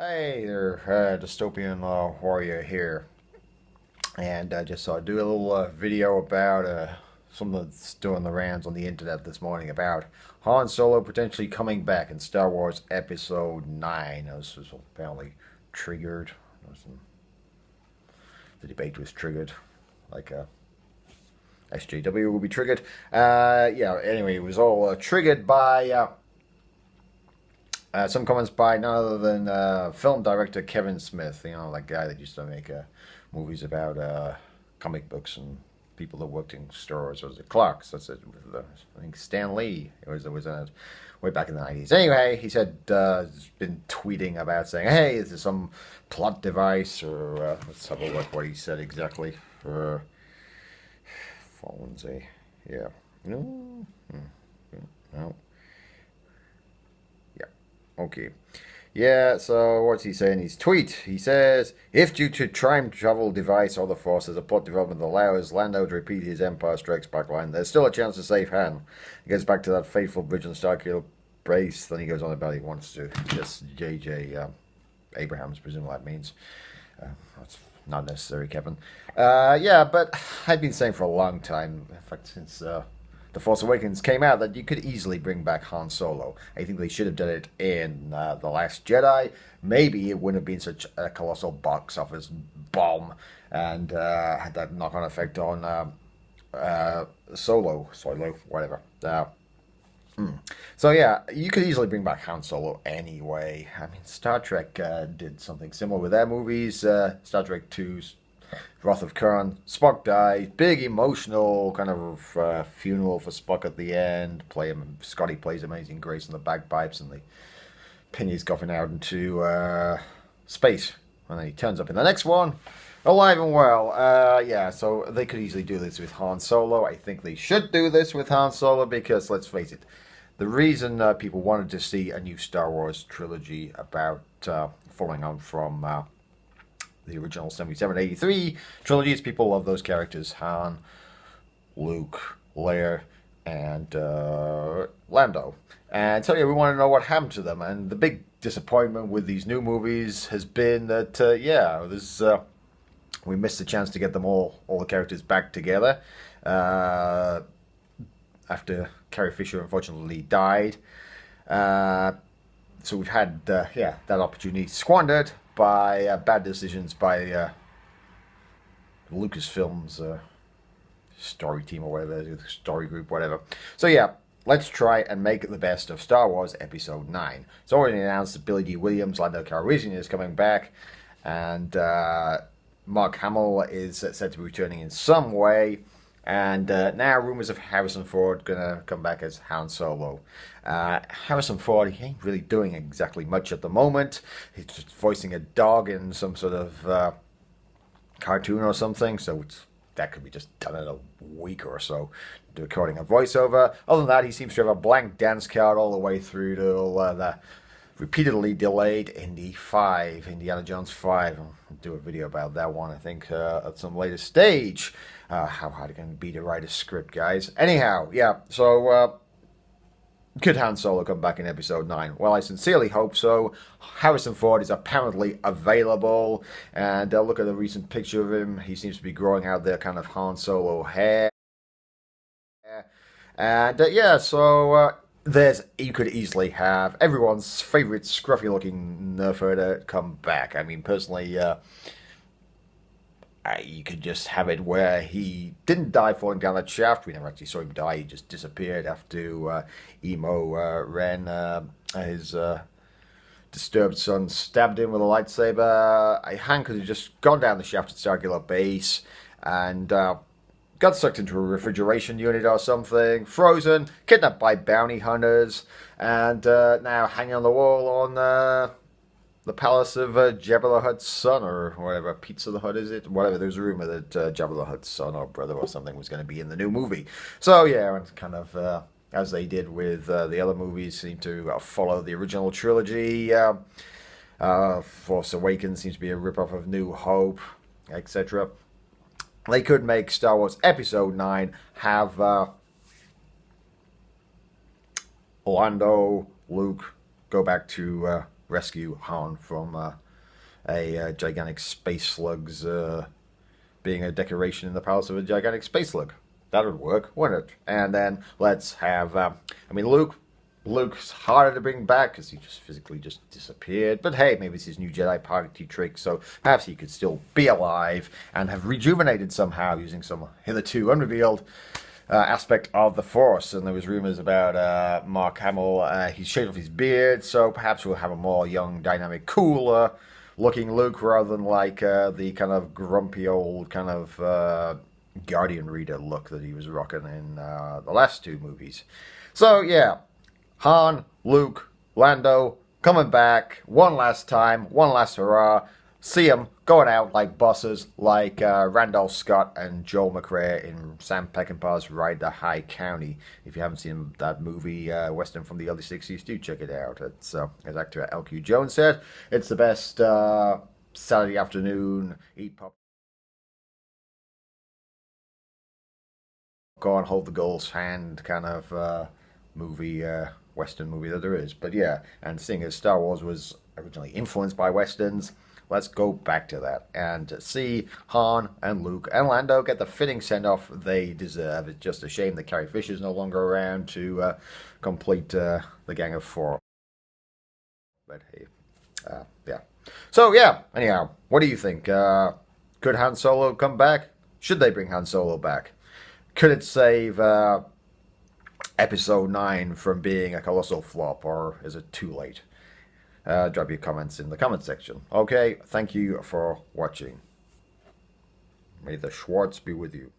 Hey there, dystopian warrior here, and I just thought I'd do a little video about something that's doing the rounds on the internet this morning about Han Solo potentially coming back in Star Wars Episode 9. This was apparently triggered. The debate was triggered, like SJW will be triggered. Anyway, it was all triggered by some comments by none other than film director Kevin Smith, that guy that used to make movies about comic books and people that worked in stores. Or was it Clark's? That's it. With, I think Stan Lee was in it way back in the 90s. Anyway, he said he's been tweeting about saying, hey, is this some plot device? Or let's have a look what he said exactly. Fonzie. Yeah. No. No. Okay. Yeah, so what's he saying in his tweet? He says, if due to time travel device or the Force as a plot development allows Lando to repeat his Empire Strikes Back line, there's still a chance to save Han. He gets back to that fateful bridge on Starkiller Base, then he goes on about he wants to. Just J.J. Abrams, presumably that means. That's not necessary, Kevin. But I've been saying for a long time, in fact, since The Force Awakens came out, that you could easily bring back Han Solo. I think they should have done it in The Last Jedi. Maybe it wouldn't have been such a colossal box office bomb and had that knock-on effect on Solo, whatever. So yeah, you could easily bring back Han Solo anyway. I mean, Star Trek did something similar with their movies. Star Trek 2's Wrath of Khan. Spock dies. Big emotional kind of funeral for Spock at the end. Scotty plays Amazing Grace on the bagpipes, and the Penny's going out into space. And then he turns up in the next one, alive and well. So they could easily do this with Han Solo. I think they should do this with Han Solo because, let's face it, the reason people wanted to see a new Star Wars trilogy about following on from the original 77-83 trilogies, people love those characters: Han, Luke, Leia, and Lando. And so, we want to know what happened to them. And the big disappointment with these new movies has been that, we missed the chance to get them all the characters back together after Carrie Fisher unfortunately died. So we've had that opportunity squandered by bad decisions by Lucasfilm's story team or whatever, story group, whatever. So let's try and make the best of Star Wars Episode 9. It's already announced that Billy D. Williams, Lando Calrissian, is coming back, and Mark Hamill is said to be returning in some way. And now rumors of Harrison Ford gonna come back as Han Solo. Harrison Ford, he ain't really doing exactly much at the moment. He's just voicing a dog in some sort of cartoon or something, so that could be just done in a week or so, recording a voiceover. Other than that, he seems to have a blank dance card all the way through to the repeatedly delayed Indiana Jones 5. I'll do a video about that one, I think, at some later stage. How hard it can be to write a script, guys. Anyhow, so could Han Solo come back in Episode 9? Well, I sincerely hope so. Harrison Ford is apparently available, and look at the recent picture of him. He seems to be growing out their kind of Han Solo hair. And you could easily have everyone's favorite scruffy-looking nerfherder come back. I mean, personally, you could just have it where he didn't die falling down that shaft. We never actually saw him die. He just disappeared after Emo Ren, his disturbed son, stabbed him with a lightsaber. Han could have just gone down the shaft at Starkiller Base and got sucked into a refrigeration unit or something, frozen, kidnapped by bounty hunters, and now hanging on the wall on the palace of Jabba the Hutt's son, or whatever, Pizza the Hutt is it? Whatever, there's a rumor that Jabba the Hutt's son or brother or something was going to be in the new movie. So and kind of, as they did with the other movies, seem to follow the original trilogy. Force Awakens seems to be a rip-off of New Hope, etc. They could make Star Wars Episode 9 have Lando, Luke, go back to rescue Han from a gigantic space slug's being a decoration in the palace of a gigantic space slug. That would work, wouldn't it? And then let's have, Luke's harder to bring back because he just physically just disappeared. But hey, maybe it's his new Jedi party trick, so perhaps he could still be alive and have rejuvenated somehow using some hitherto unrevealed aspect of the Force. And there was rumors about Mark Hamill. He's shaved off his beard, so perhaps we'll have a more young, dynamic, cooler looking Luke rather than like the kind of grumpy old kind of Guardian reader look that he was rocking in the last two movies. So yeah, Han, Luke, Lando coming back one last time, one last hurrah. See them going out like bosses, like Randolph Scott and Joel McRae in Sam Peckinpah's Ride the High County. If you haven't seen that movie, Western from the early 60s, do check it out. It's, as actor L.Q. Jones said, it's the best Saturday afternoon, eat popcorn, hold the girl's hand kind of movie, Western movie that there is. But yeah, and seeing as Star Wars was originally influenced by Westerns, let's go back to that and see Han and Luke and Lando get the fitting send-off they deserve. It's just a shame that Carrie Fisher's no longer around to complete the gang of four. But hey, yeah. So yeah, anyhow, what do you think? Could Han Solo come back? Should they bring Han Solo back? Could it save Episode 9 from being a colossal flop, or is it too late? Drop your comments in the comment section. Okay, thank you for watching. May the Schwartz be with you.